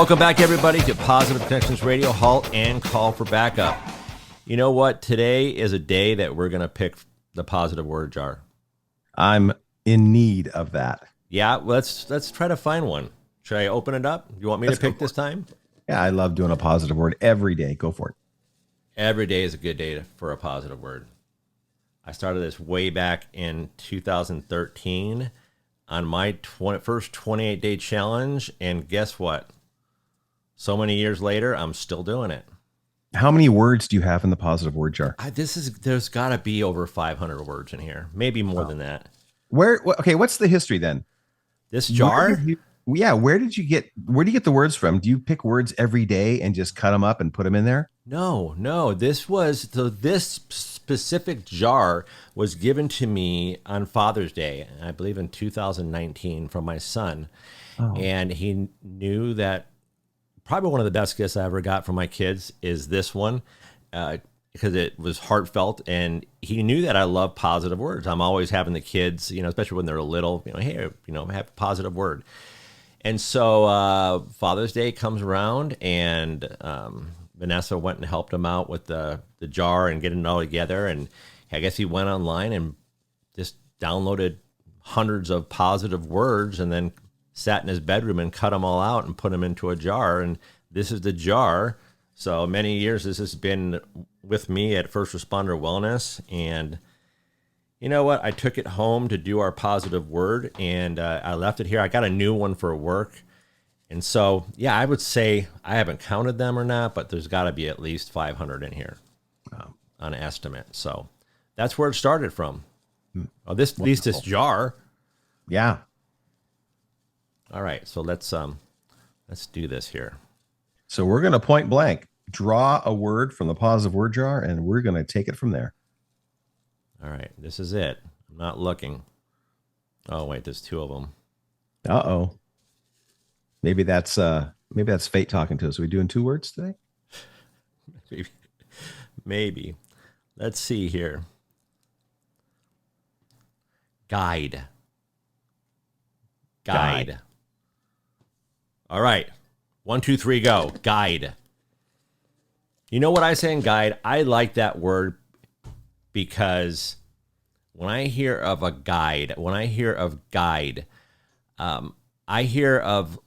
Welcome back, everybody, to Positive Connections Radio, HALT, and Call for Backup. You know what? Today is a day that we're going to pick the positive word jar. I'm in need of that. Yeah, let's try to find one. Should I open it up? You want me to pick this time? Yeah, I love doing a positive word every day. Go for it. Every day is a good day for a positive word. I started this way back in 2013 on my first 28-day challenge, and guess what? So many years later, I'm still doing it. How many words do you have in the positive word jar? There's got to be over 500 words in here, maybe more than that. Okay, what's the history then? This jar? Where do you get the words from? Do you pick words every day and just cut them up and put them in there? No. This specific jar was given to me on Father's Day, I believe in 2019, from my son. Oh. And he knew that probably one of the best gifts I ever got from my kids is this one, because it was heartfelt, and he knew that I love positive words. I'm always having the kids, especially when they're little, hey, have a positive word. And so Father's Day comes around, and Vanessa went and helped him out with the jar and getting it all together. And I guess he went online and just downloaded hundreds of positive words and then sat in his bedroom and cut them all out and put them into a jar. And this is the jar. So many years this has been with me at First Responder Wellness. And you know what? I took it home to do our positive word, and I left it here. I got a new one for work. And so, yeah, I would say I haven't counted them or not, but there's got to be at least 500 in here on an estimate. So that's where it started from. Oh, at least this jar. Yeah. All right, so let's do this here. So we're going to point blank draw a word from the positive word jar, and we're going to take it from there. All right, this is it. I'm not looking. Oh wait, there's two of them. Uh-oh. Maybe that's fate talking to us. Are we doing two words today? Maybe. Let's see here. Guide. All right. 1, 2, 3, go. Guide. You know what I say in guide? I like that word because when I hear of guide, I hear of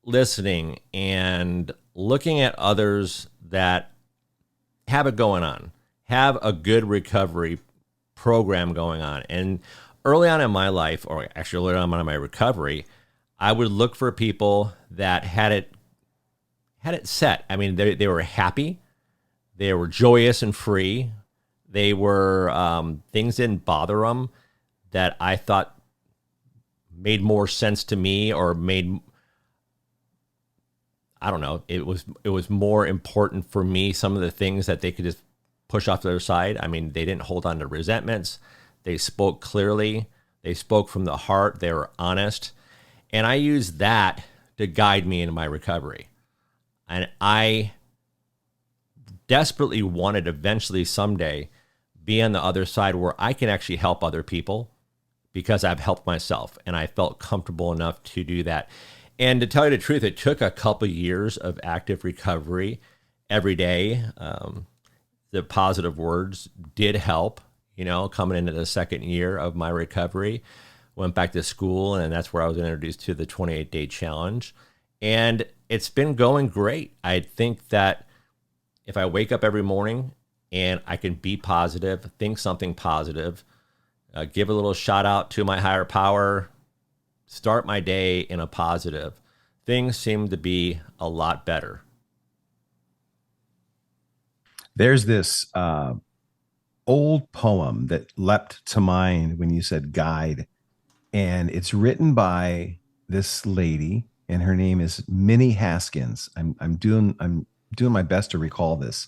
listening and looking at others that have it going on, have a good recovery program going on. And early on in my life, or actually early on in my recovery, I would look for people that had it set. I mean, they were happy, they were joyous and free. They were things didn't bother them that I thought made more sense to me, or made, I don't know, it was more important for me, some of the things that they could just push off to their side. I mean, they didn't hold on to resentments. They spoke clearly. They spoke from the heart. They were honest. And I used that to guide me in my recovery. And I desperately wanted eventually someday be on the other side where I can actually help other people, because I've helped myself and I felt comfortable enough to do that. And to tell you the truth, it took a couple years of active recovery every day. The positive words did help, coming into the second year of my recovery. Went back to school, and that's where I was introduced to the 28-day challenge. And it's been going great. I think that if I wake up every morning and I can be positive, think something positive, give a little shout out to my higher power, start my day in a positive, things seem to be a lot better. There's this old poem that leapt to mind when you said guide, and it's written by this lady, and her name is Minnie Haskins. I'm doing my best to recall this,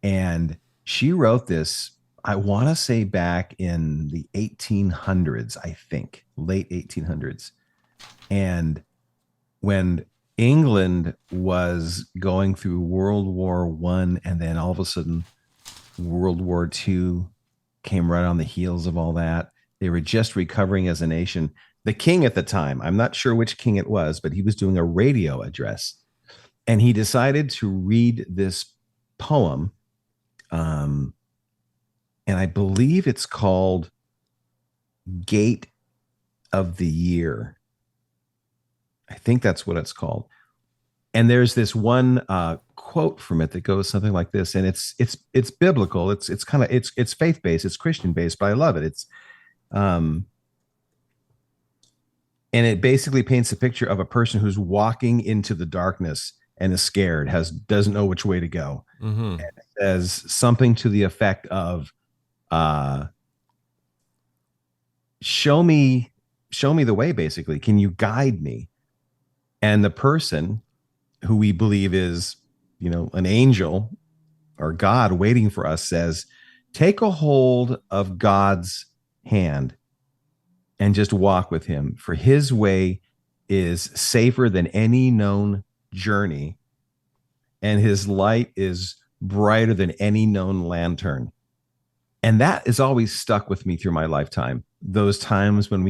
and she wrote this, I want to say back in the 1800s, I think, late 1800s. And when England was going through World War I, and then all of a sudden World War II came right on the heels of all that. They were just recovering as a nation. The king at the time, I'm not sure which king it was, but he was doing a radio address. And he decided to read this poem. And I believe it's called Gate of the Year. I think that's what it's called. And there's this one quote from it that goes something like this, and it's biblical. It's kind of it's faith based, it's Christian based, but I love it. It's um, and it basically paints a picture of a person who's walking into the darkness and is scared, doesn't know which way to go. Mm-hmm. And it says something to the effect of, "Show me, show me the way. Basically, can you guide me?" And the person, who we believe is, an angel or God waiting for us, says, "Take a hold of God's hand and just walk with him, for his way is safer than any known journey, and his light is brighter than any known lantern." And that is always stuck with me through my lifetime. Those times when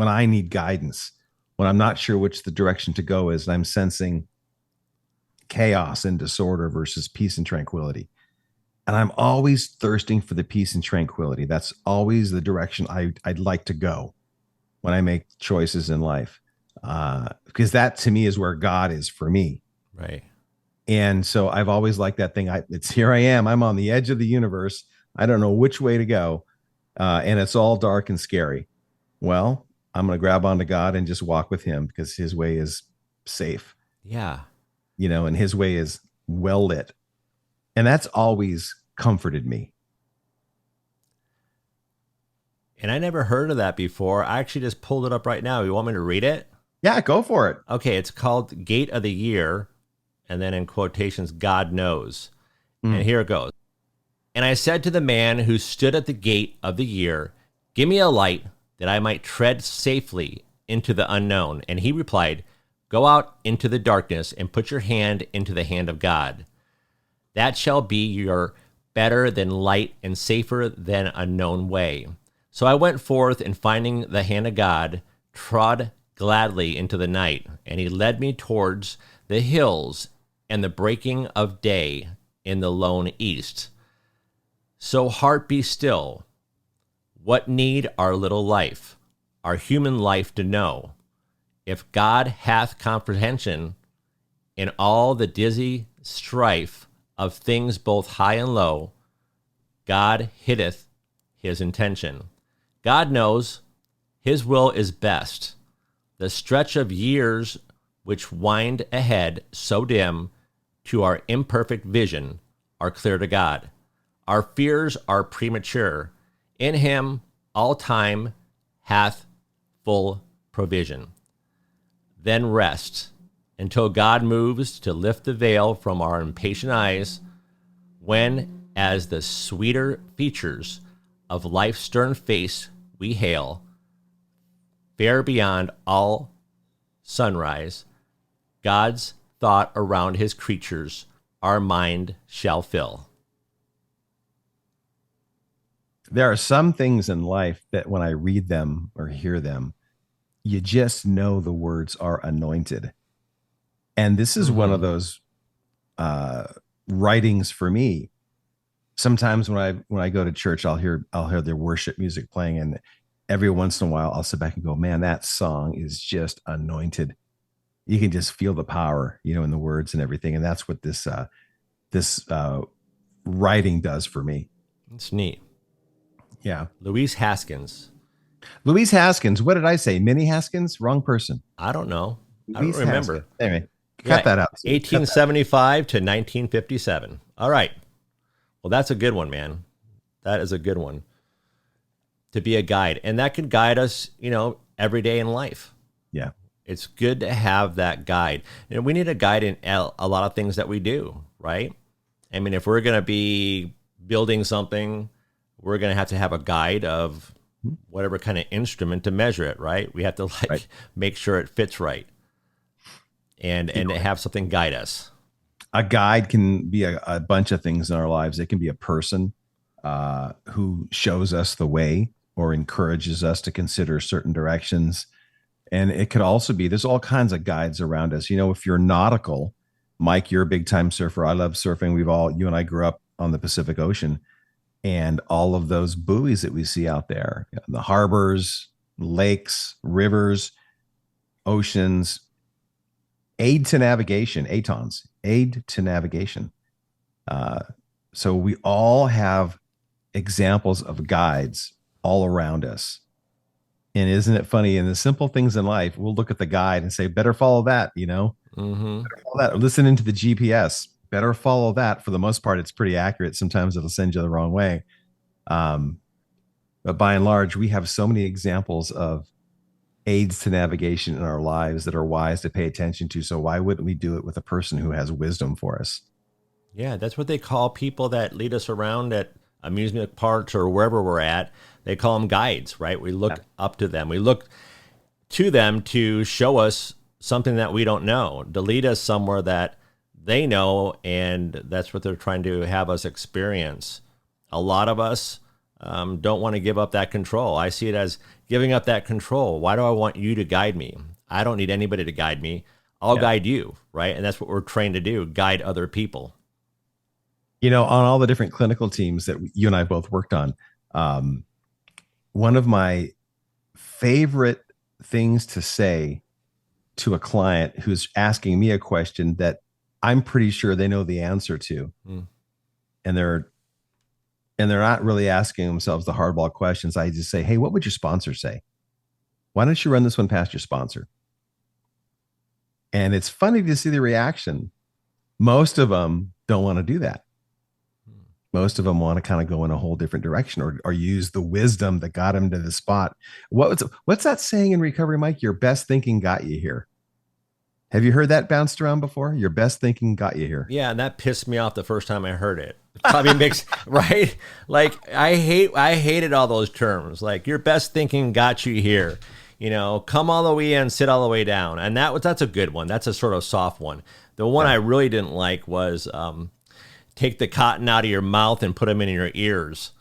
I need guidance, when I'm not sure which the direction to go is, and I'm sensing chaos and disorder versus peace and tranquility. And I'm always thirsting for the peace and tranquility. That's always the direction I'd like to go when I make choices in life, because that to me is where God is for me. Right. And so I've always liked that thing. It's here I am. I'm on the edge of the universe. I don't know which way to go, and it's all dark and scary. Well, I'm going to grab onto God and just walk with him, because his way is safe. Yeah. And his way is well lit. And that's always comforted me. And I never heard of that before. I actually just pulled it up right now. You want me to read it? Yeah, go for it. Okay, it's called Gate of the Year, and then in quotations, God knows. And here it goes. "And I said to the man who stood at the gate of the year, 'Give me a light that I might tread safely into the unknown.' And he replied, 'Go out into the darkness and put your hand into the hand of God. That shall be your better than light and safer than a known way.' So I went forth, and finding the hand of God, trod gladly into the night. And he led me towards the hills and the breaking of day in the lone east. So heart, be still. What need our little life, our human life, to know? If God hath comprehension in all the dizzy strife of things both high and low, God hiddeth his intention. God knows his will is best. The stretch of years which wind ahead so dim to our imperfect vision are clear to God. Our fears are premature. In him all time hath full provision. Then rest until God moves to lift the veil from our impatient eyes, when, as the sweeter features of life's stern face we hail, fair beyond all sunrise, God's thought around his creatures our mind shall fill." There are some things in life that when I read them or hear them, you just know the words are anointed. And this is one of those writings for me. Sometimes when I go to church, I'll hear their worship music playing, and every once in a while I'll sit back and go, "Man, that song is just anointed." You can just feel the power, in the words and everything. And that's what this writing does for me. It's neat. Yeah. Louise Haskins. Louise Haskins. What did I say? Minnie Haskins? Wrong person. I don't know. I Louise don't remember. Haskins. Anyway, cut that out. 1875 to 1957. All right. Well, that's a good one, man. That is a good one. To be a guide. And that can guide us, every day in life. Yeah. It's good to have that guide. And we need a guide in a lot of things that we do, right? I mean, if we're going to be building something, we're going to have a guide of whatever kind of instrument to measure it, right? We have to make sure it fits right, and to have something guide us. A guide can be a bunch of things in our lives. It can be a person who shows us the way or encourages us to consider certain directions. And it could also be, there's all kinds of guides around us. If you're nautical, Mike, you're a big time surfer. I love surfing. You and I grew up on the Pacific Ocean, and all of those buoys that we see out there, the harbors, lakes, rivers, oceans, aid to navigation, ATONs, aid to navigation. Uh, so we all have examples of guides all around us. And isn't it funny? In the simple things in life, we'll look at the guide and say, better follow that, better follow that. Or listen into the GPS, better follow that. For the most part, it's pretty accurate. Sometimes it'll send you the wrong way. But by and large, we have so many examples of aids to navigation in our lives that are wise to pay attention to. So why wouldn't we do it with a person who has wisdom for us? Yeah, that's what they call people that lead us around at amusement parks or wherever we're at. They call them guides, right? We look up to them. We look to them to show us something that we don't know, to lead us somewhere that they know, and that's what they're trying to have us experience. A lot of us don't want to give up that control. I see it as giving up that control. Why do I want you to guide me? I don't need anybody to guide me. I'll guide you, right? And that's what we're trained to do, guide other people. On all the different clinical teams that you and I both worked on, one of my favorite things to say to a client who's asking me a question that I'm pretty sure they know the answer to, and they're not really asking themselves the hardball questions. I just say, hey, what would your sponsor say? Why don't you run this one past your sponsor? And it's funny to see the reaction. Most of them don't want to do that. Most of them want to kind of go in a whole different direction or use the wisdom that got them to the spot. What's that saying in recovery, Mike? Your best thinking got you here. Have you heard that bounced around before? Your best thinking got you here. Yeah, and that pissed me off the first time I heard it. Probably makes right. Like I hated all those terms. Like your best thinking got you here. Come all the way in, sit all the way down, and that's a good one. That's a sort of soft one. The one I really didn't like was take the cotton out of your mouth and put them in your ears.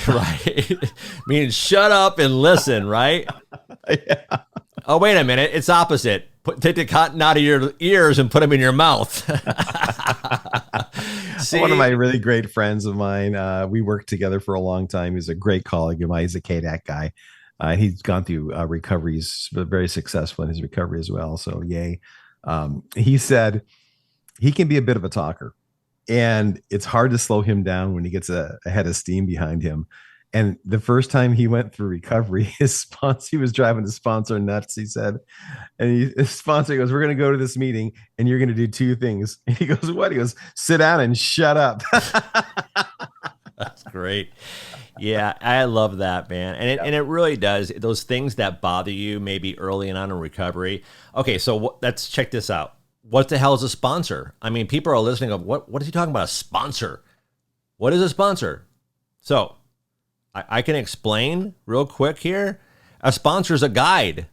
Right? Meaning shut up and listen. Right? Yeah. Oh, wait a minute. It's opposite. Take the cotton out of your ears and put them in your mouth. See? One of my really great friends of mine, we worked together for a long time. He's a great colleague of mine. He's a KDAC guy. He's gone through recovery. He's very successful in his recovery as well. So yay. He said he can be a bit of a talker, and it's hard to slow him down when he gets a head of steam behind him. And the first time he went through recovery, he was driving the sponsor nuts, he said. And his sponsor goes, we're going to go to this meeting and you're going to do two things. And he goes, what? He goes, sit down and shut up. That's great. Yeah, I love that, man. And it really does. Those things that bother you maybe early on in recovery. Okay, so let's check this out. What the hell is a sponsor? I mean, people are listening of what is he talking about? A sponsor? What is a sponsor? So I can explain real quick here. A sponsor is a guide.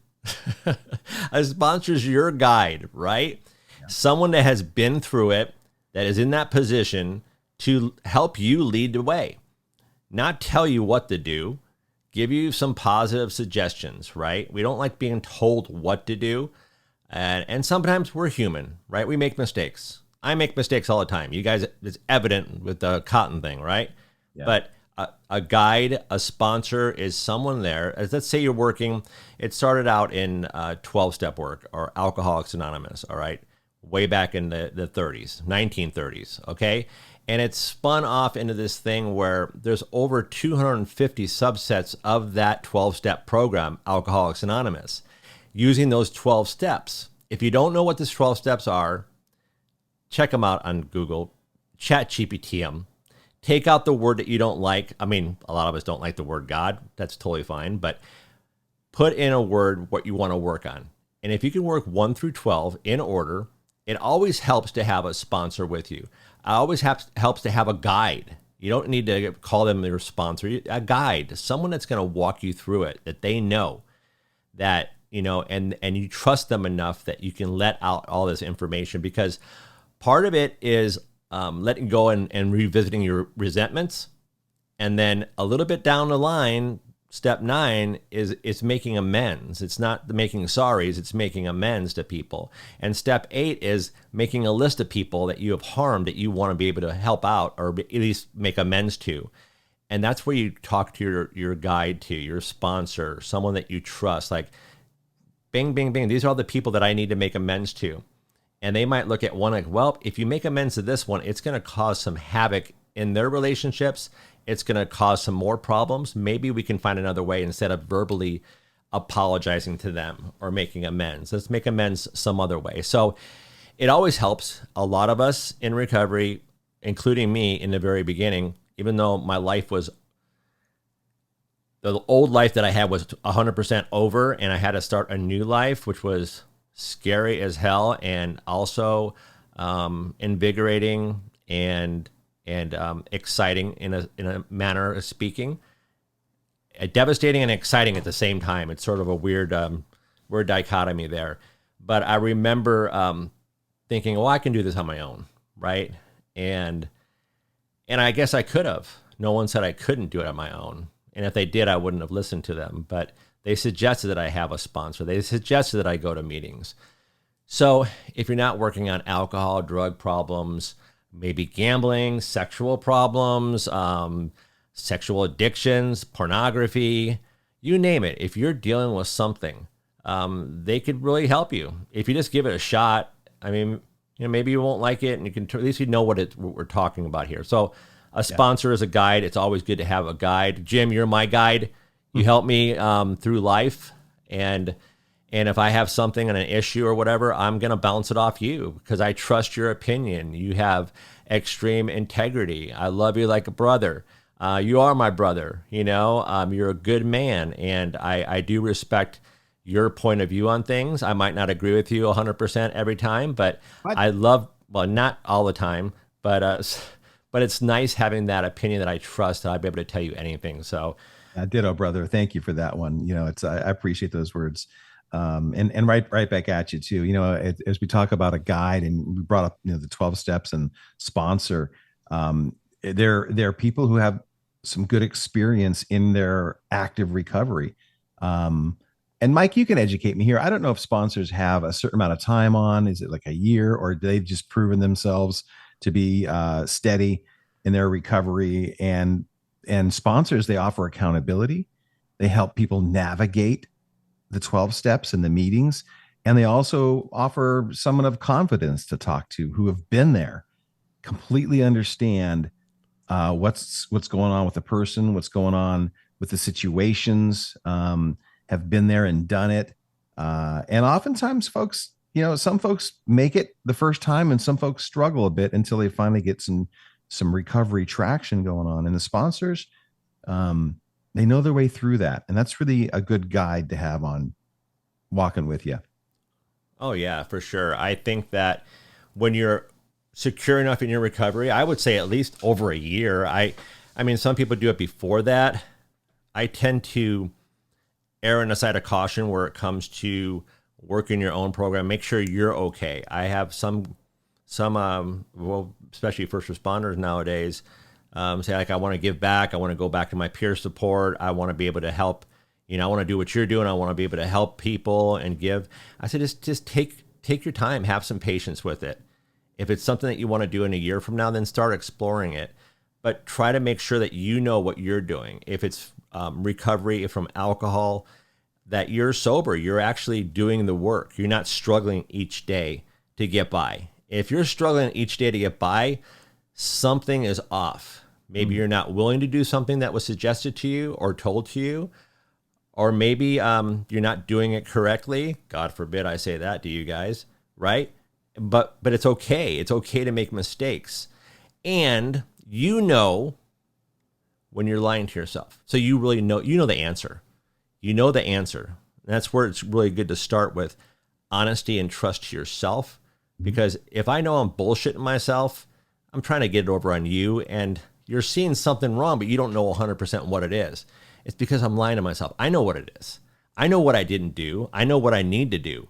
A sponsor is your guide, right? Yeah. Someone that has been through it, that is in that position to help you lead the way, not tell you what to do, give you some positive suggestions, right? We don't like being told what to do. And sometimes we're human, right? We make mistakes. I make mistakes all the time. You guys, it's evident with the cotton thing, right? Yeah. But a guide, a sponsor is someone there. As let's say you're working, it started out in 12-step work or Alcoholics Anonymous, all right? Way back in the 30s, 1930s, okay? And it spun off into this thing where there's over 250 subsets of that 12-step program, Alcoholics Anonymous, using those 12 steps. If you don't know what these 12 steps are, check them out on Google, ChatGPT them. Take out the word that you don't like. I mean, a lot of us don't like the word God. That's totally fine. But put in a word what you want to work on. And if you can work 1 through 12 in order, it always helps to have a sponsor with you. It always helps to have a guide. You don't need to call them your sponsor. A guide, someone that's going to walk you through it, that they know that, and you trust them enough that you can let out all this information, because part of it is letting go and revisiting your resentments. And then a little bit down the line, step 9 is it's making amends. It's not making sorries, it's making amends to people. And step 8 is making a list of people that you have harmed that you want to be able to help out or at least make amends to. And that's where you talk to your guide, to your sponsor, someone that you trust. Like, bing, bing, bing. These are all the people that I need to make amends to. And they might look at one like, well, if you make amends to this one, it's going to cause some havoc in their relationships. It's going to cause some more problems. Maybe we can find another way instead of verbally apologizing to them or making amends. Let's make amends some other way. So it always helps. A lot of us in recovery, including me in the very beginning, even though my life was, the old life that I had was 100% over and I had to start a new life, which was scary as hell and also invigorating and exciting in a manner of speaking. Devastating and exciting at the same time. It's sort of a weird dichotomy there. But I remember thinking, well, I can do this on my own, right? And I guess I could have. No one said I couldn't do it on my own. And if they did, I wouldn't have listened to them. But they suggested that I have a sponsor. They suggested that I go to meetings. So if you're not working on alcohol, drug problems, maybe gambling, sexual problems, sexual addictions, pornography, you name it. If you're dealing with something, they could really help you. If you just give it a shot, I mean, maybe you won't like it, and you can at least you know what we're talking about here. So a sponsor is a guide. It's always good to have a guide. Jim, you're my guide. You help me through life, and if I have something and an issue or whatever, I'm going to bounce it off you because I trust your opinion. You have extreme integrity. I love you like a brother. You are my brother. You're a good man, and I do respect your point of view on things. I might not agree with you 100% every time, but I love, well, not all the time, but it's nice having that opinion that I trust that I'll be able to tell you anything. So ditto, brother. Thank you for that one. I appreciate those words. And right back at you too. As we talk about a guide, and we brought up the 12 steps and sponsor, there are people who have some good experience in their active recovery. And Mike, you can educate me here. I don't know if sponsors have a certain amount of time on. Is it like a year, or do they've just proven themselves to be steady in their recovery? And sponsors, they offer accountability. They help people navigate the 12 steps and the meetings. And they also offer someone of confidence to talk to who have been there, completely understand what's going on with the person, what's going on with the situations, have been there and done it. And oftentimes folks, some folks make it the first time and some folks struggle a bit until they finally get some recovery traction going on. And the sponsors, they know their way through that. And that's really a good guide to have on walking with you. Oh yeah, for sure. I think that when you're secure enough in your recovery, I would say at least over a year. I mean, some people do it before that. I tend to err on the side of caution where it comes to working your own program. Make sure you're okay. I have some well, especially first responders nowadays, say like, I want to give back. I want to go back to my peer support. I want to be able to help. I want to do what you're doing. I want to be able to help people and give. I said, just take your time, have some patience with it. If it's something that you want to do in a year from now, then start exploring it. But try to make sure that you know what you're doing. If it's recovery from alcohol, that you're sober, you're actually doing the work. You're not struggling each day to get by. If you're struggling each day to get by, something is off. Maybe you're not willing to do something that was suggested to you or told to you, or maybe you're not doing it correctly. God forbid I say that to you guys, right? But it's okay. It's okay to make mistakes. And when you're lying to yourself. So you really know, the answer. You know the answer. And that's where it's really good to start with honesty and trust to yourself. Because if I know I'm bullshitting myself, I'm trying to get it over on you, and you're seeing something wrong, but you don't know 100% what it is. It's because I'm lying to myself. I know what it is. I know what I didn't do. I know what I need to do.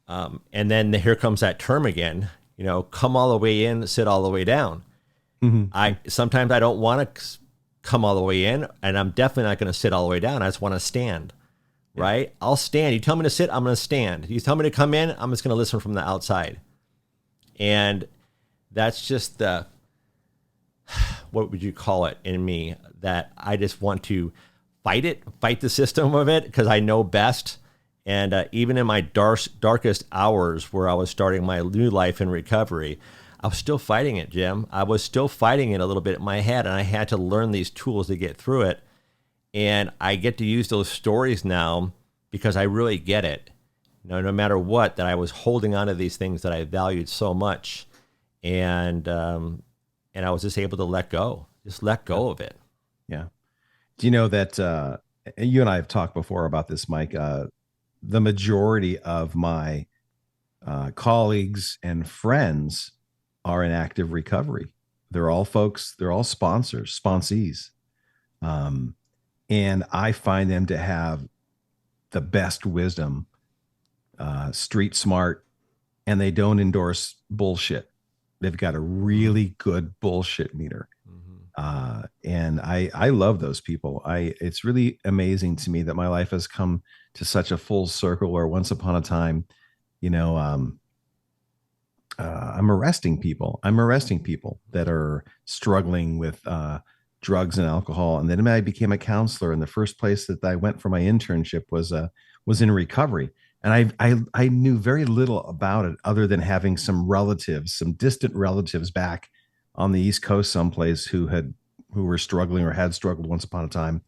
And then here comes that term again, come all the way in, sit all the way down. Sometimes I don't want to come all the way in, and I'm definitely not going to sit all the way down. I just want to stand, right? I'll stand. You tell me to sit, I'm going to stand. You tell me to come in, I'm just going to listen from the outside. And that's just the, what would you call it in me, that I just want to fight the system of it, because I know best. And even in my darkest hours where I was starting my new life in recovery, I was still fighting it, Jim. I was still fighting it a little bit in my head, and I had to learn these tools to get through it. And I get to use those stories now because I really get it. No matter what, that I was holding on to these things that I valued so much. And I was just able to let go of it. Yeah. Do you know that you and I have talked before about this, Mike? The majority of my colleagues and friends are in active recovery. They're all sponsees. And I find them to have the best wisdom, street smart, and they don't endorse bullshit. They've got a really good bullshit meter. And I love those people. It's really amazing to me that my life has come to such a full circle where once upon a time, I'm arresting people that are struggling with drugs and alcohol. And then I became a counselor. And the first place that I went for my internship was in recovery. And I knew very little about it other than having some distant relatives back on the East Coast someplace who were struggling or had struggled once upon a time.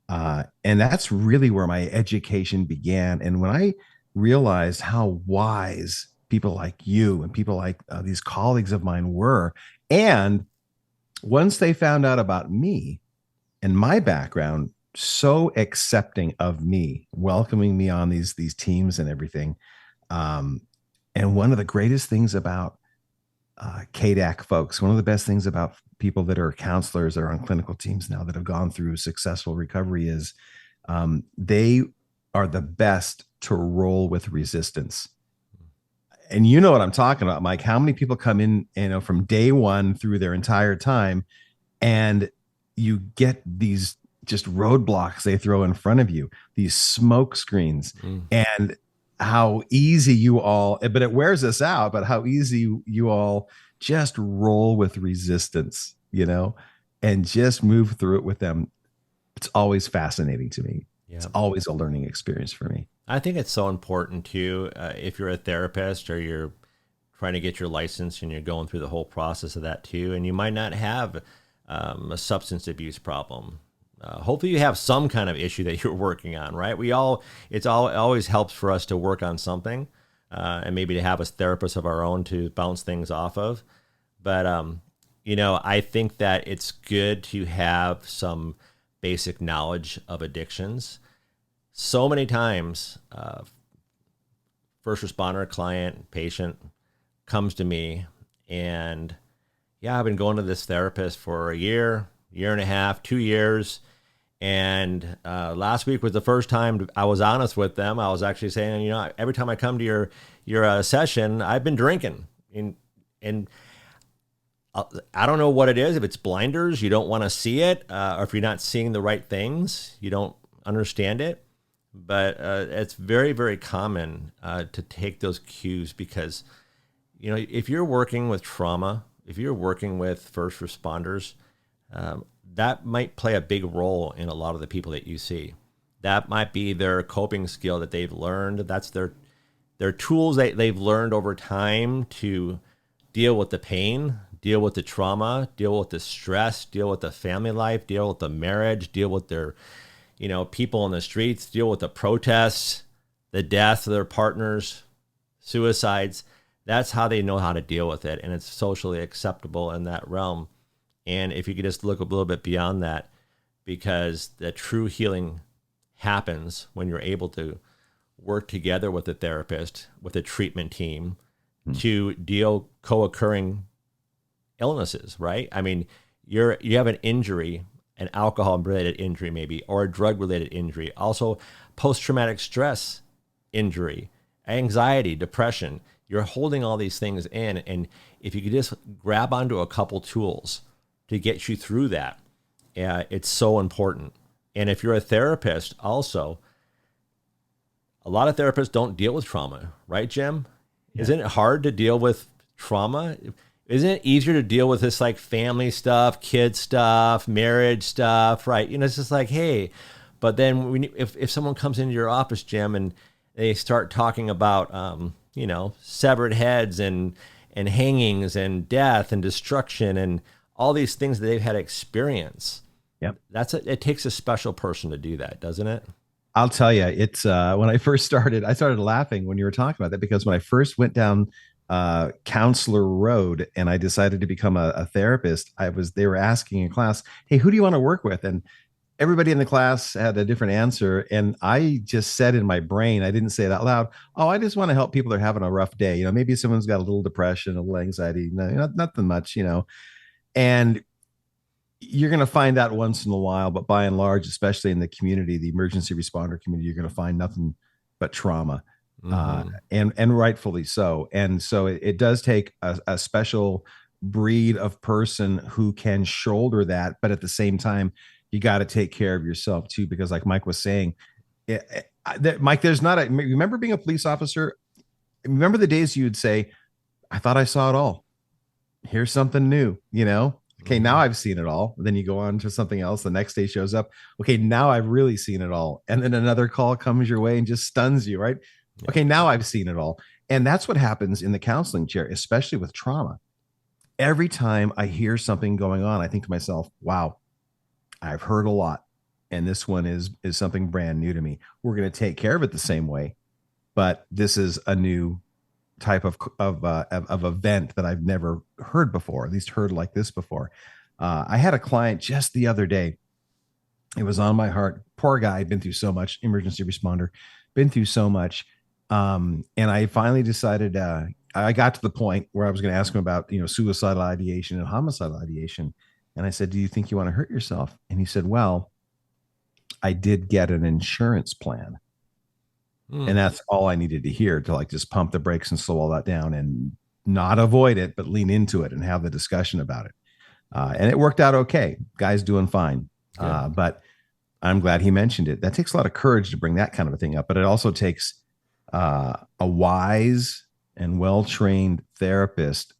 And that's really where my education began. And when I realized how wise people like you and people like these colleagues of mine were, and once they found out about me and my background, so accepting of me, welcoming me on these teams and everything. And one of the greatest things about KDAC folks, one of the best things about people that are counselors that are on clinical teams now that have gone through successful recovery is they are the best to roll with resistance. And you know what I'm talking about, Mike. How many people come in, from day one through their entire time, and you get these just roadblocks they throw in front of you, these smoke screens, and how easy you all, but it wears us out, but how easy you all just roll with resistance, and just move through it with them. It's always fascinating to me. Yeah. It's always a learning experience for me. I think it's so important too, if you're a therapist or you're trying to get your license and you're going through the whole process of that too, and you might not have a substance abuse problem. Hopefully you have some kind of issue that you're working on, right? It always helps for us to work on something and maybe to have a therapist of our own to bounce things off of. But, I think that it's good to have some basic knowledge of addictions. So many times, first responder, client, patient comes to me and, I've been going to this therapist for a year and a half, 2 years. And last week was the first time I was honest with them. I was actually saying, every time I come to your session, I've been drinking. And I don't know what it is. If it's blinders, you don't want to see it. Or if you're not seeing the right things, you don't understand it. But it's very, very common to take those cues because, if you're working with trauma, if you're working with first responders, that might play a big role in a lot of the people that you see. That might be their coping skill that they've learned. That's their tools that they've learned over time to deal with the pain, deal with the trauma, deal with the stress, deal with the family life, deal with the marriage, deal with their, people in the streets, deal with the protests, the deaths of their partners, suicides. That's how they know how to deal with it. And it's socially acceptable in that realm. And if you could just look a little bit beyond that, because the true healing happens when you're able to work together with a therapist, with a treatment team to deal co-occurring illnesses, right? I mean, you have an injury, an alcohol-related injury maybe, or a drug-related injury, also post-traumatic stress injury, anxiety, depression. You're holding all these things in, and if you could just grab onto a couple tools to get you through that, It's so important. And if you're a therapist, also, a lot of therapists don't deal with trauma, right, Jim? Yeah. Isn't it hard to deal with trauma? Isn't it easier to deal with this like family stuff, kid stuff, marriage stuff, right? It's just like, hey, but then if someone comes into your office, Jim, and they start talking about, severed heads and hangings and death and destruction and all these things that they've had experience. Yep. It takes a special person to do that, doesn't it? I'll tell you, it's when I first started, I started laughing when you were talking about that, because when I first went down counselor road and I decided to become a therapist, they were asking in class, hey, who do you want to work with? And everybody in the class had a different answer. And I just said in my brain, I didn't say it out loud, oh, I just want to help people that are having a rough day. Maybe someone's got a little depression, a little anxiety, nothing much, and you're going to find that once in a while, but by and large, especially in the community, the emergency responder community, you're going to find nothing but trauma, and rightfully so. And so it does take a special breed of person who can shoulder that, but at the same time, you got to take care of yourself too, because like Mike was saying, Mike, remember being a police officer? Remember the days you'd say, I thought I saw it all. Here's something new, Okay, now I've seen it all. Then you go on to something else. The next day shows up. Okay, now I've really seen it all. And then another call comes your way and just stuns you, right? Yeah. Okay, now I've seen it all. And that's what happens in the counseling chair, especially with trauma. Every time I hear something going on, I think to myself, wow, I've heard a lot. And this one is something brand new to me. We're going to take care of it the same way, but this is a new type of event that I've never heard before, at least heard like this before. I had a client just the other day. It was on my heart. Poor guy, been through so much, emergency responder, been through so much. And I finally decided, I got to the point where I was going to ask him about, suicidal ideation and homicidal ideation. And I said, do you think you want to hurt yourself? And he said, well, I did get an insurance plan. And that's all I needed to hear to like just pump the brakes and slow all that down and not avoid it, but lean into it and have the discussion about it. And it worked out okay. Guy's doing fine. But I'm glad he mentioned it. That takes a lot of courage to bring that kind of a thing up, but it also takes a wise and well-trained therapist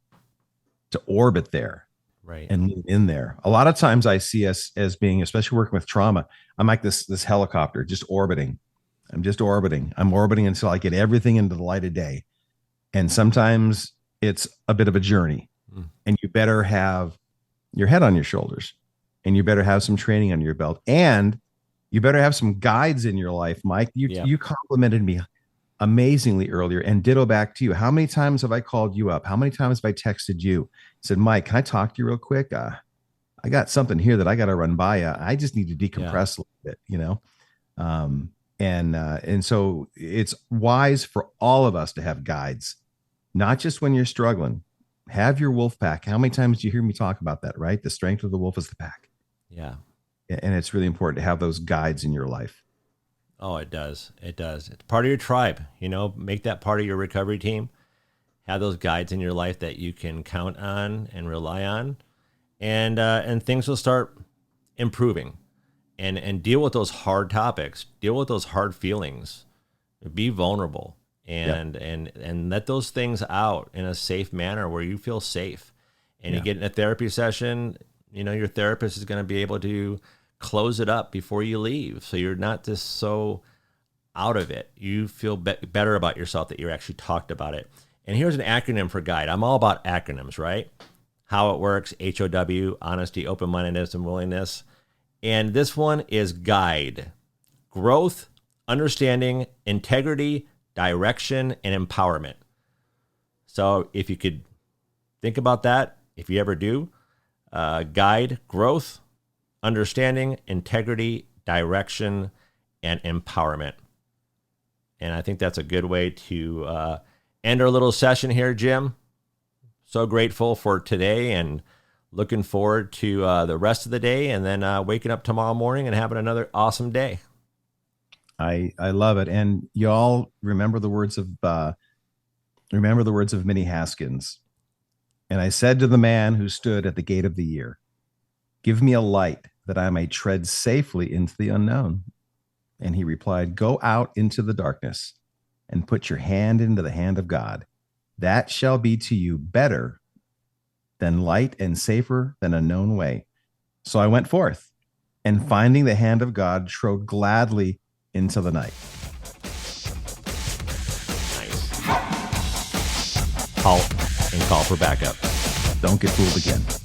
to orbit there, right, and lean in there. A lot of times I see us as being, especially working with trauma, I'm like this helicopter just orbiting. I'm just orbiting. I'm orbiting until I get everything into the light of day. And sometimes it's a bit of a journey, and you better have your head on your shoulders, and you better have some training under your belt, and you better have some guides in your life. Mike, you complimented me amazingly earlier, and ditto back to you. How many times have I called you up? How many times have I texted you? Said, Mike, can I talk to you real quick? I got something here that I got to run by you. I just need to decompress a little bit, And so it's wise for all of us to have guides, not just when you're struggling. Have your wolf pack. How many times do you hear me talk about that, right? The strength of the wolf is the pack. Yeah. And it's really important to have those guides in your life. Oh, it does. It does. It's part of your tribe, make that part of your recovery team. Have those guides in your life that you can count on and rely on. And things will start improving. And deal with those hard topics, deal with those hard feelings, be vulnerable, and let those things out in a safe manner where you feel safe. And you get in a therapy session, your therapist is going to be able to close it up before you leave. So you're not just so out of it. You feel better about yourself that you actually talked about it. And here's an acronym for GUIDE. I'm all about acronyms, right? How it works, HOW, honesty, open-mindedness, and willingness. And this one is GUIDE: growth, understanding, integrity, direction, and empowerment. So if you could think about that, if you ever do, GUIDE: growth, understanding, integrity, direction, and empowerment. And I think that's a good way to end our little session here, Jim. So grateful for today, and looking forward to the rest of the day, and then waking up tomorrow morning and having another awesome day. I love it. And y'all remember the words of Minnie Haskins. And I said to the man who stood at the gate of the year, give me a light that I may tread safely into the unknown? And he replied, go out into the darkness and put your hand into the hand of God. That shall be to you better than light and safer than a known way. So I went forth, and finding the hand of God, trode gladly into the night. Nice. Halt and call for backup. Don't get fooled again.